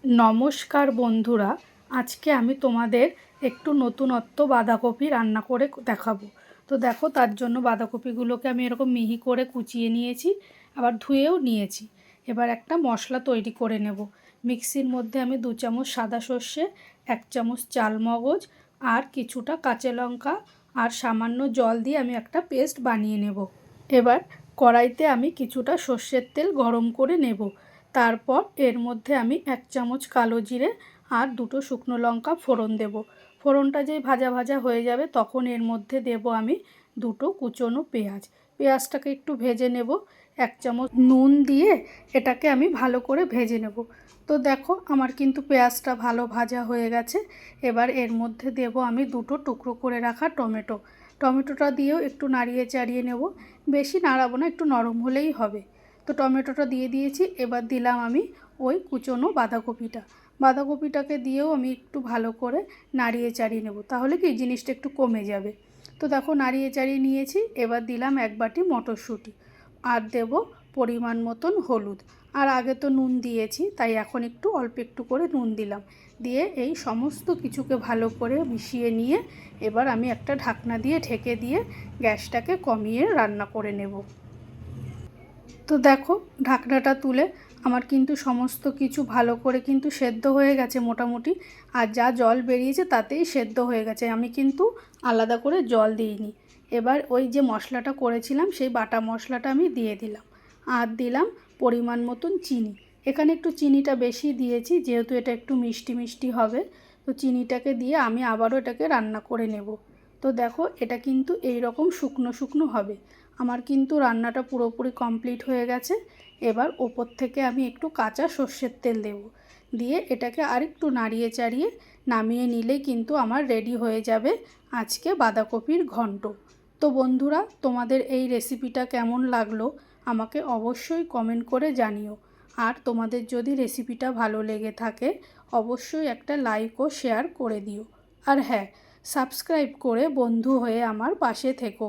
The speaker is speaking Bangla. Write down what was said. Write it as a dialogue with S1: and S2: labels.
S1: নমস্কার বন্ধুরা, আজকে আমি তোমাদের একটু নতুনত্ব বাঁধাকপি রান্না করে দেখাবো। তো দেখো, তার জন্য বাঁধাকপিগুলোকে আমি এরকম মিহি করে কুচিয়ে নিয়েছি, আবার ধুয়েও নিয়েছি। এবার একটা মশলা তৈরি করে নেব। মিক্সির মধ্যে আমি 2 চামচ সাদা সর্ষে, 1 চামচ চালমগজ আর কিছুটা কাঁচা লঙ্কা আর সামান্য জল দিয়ে আমি একটা পেস্ট বানিয়ে নেব। এবার কড়াইতে আমি কিছুটা সর্ষের তেল গরম করে নেব। তারপর এর মধ্যে আমি 1 চামচ কালো জিরে আর 2টো শুকনো লঙ্কা ফোড়ন দেব। ফোড়নটা যেই ভাজা ভাজা হয়ে যাবে তখন এর মধ্যে দেব আমি 2টো কুচনো পেঁয়াজ। পেঁয়াজটাকে একটু ভেজে নেব। 1 চামচ নুন দিয়ে এটাকে আমি ভালো করে ভেজে নেব। তো দেখো, আমার কিন্তু পেঁয়াজটা ভালো ভাজা হয়ে গেছে। এবার এর মধ্যে দেব আমি 2টো টুকরো করে রাখা টমেটো। টমেটোটা দিয়েও একটু নাড়িয়ে চাড়িয়ে নেব। বেশি নাড়াবো না, একটু নরম হলেই হবে। তো টমেটোটা দিয়ে দিয়েছি। এবার দিলাম আমি ওই কুচনো বাঁধাকপিটাকে দিয়েও আমি একটু ভালো করে নাড়িয়ে চাড়িয়ে নেব, তাহলে কি জিনিসটা একটু কমে যাবে। তো দেখো, নাড়িয়ে চাড়িয়ে নিয়েছি। এবার দিলাম 1 বাটি মটরশুঁটি আর দেব পরিমাণ মতন হলুদ। আর আগে তো নুন দিয়েছি, তাই এখন একটু অল্প একটু করে নুন দিলাম। দিয়ে এই সমস্ত কিছুকে ভালো করে মিশিয়ে নিয়ে এবার আমি একটা ঢাকনা দিয়ে ঢেকে দিয়ে গ্যাসটাকে কমিয়ে রান্না করে নেব। তো দেখো, ঢাকনাটা তুলে আমার কিন্তু সমস্ত কিছু ভালো করে কিন্তু সেদ্ধ হয়ে গেছে মোটামুটি। আর যা জল বেরিয়েছে তাতেই সেদ্ধ হয়ে গেছে, আমি কিন্তু আলাদা করে জল দিইনি। এবার ওই যে মশলাটা করেছিলাম সেই বাটা মশলাটা আমি দিয়ে দিলাম। আর দিলাম পরিমাণ মতন চিনি। এখানে একটু চিনিটা বেশি দিয়েছি, যেহেতু এটা একটু মিষ্টি মিষ্টি হবে। তো চিনিটাকে দিয়ে আমি আবারও এটাকে রান্না করে নেব। তো দেখো, এটা কিন্তু এই রকম শুকনো শুকনো হবে। আমার কিন্তু রান্নাটা পুরোপুরি কমপ্লিট হয়ে গেছে। এবার ওপর থেকে আমি একটু কাঁচা সর্ষের তেল দেব। দিয়ে এটাকে আরেকটু নাড়িয়ে চাড়িয়ে নামিয়ে নিলেই কিন্তু আমার রেডি হয়ে যাবে আজকে বাঁধাকপির ঘন্ট। তো বন্ধুরা, তোমাদের এই রেসিপিটা কেমন লাগলো আমাকে অবশ্যই কমেন্ট করে জানিও। আর তোমাদের যদি রেসিপিটা ভালো লেগে থাকে অবশ্যই একটা লাইক ও শেয়ার করে দিও। আর হ্যাঁ, সাবস্ক্রাইব করে বন্ধু হয়ে আমার পাশে থেকো।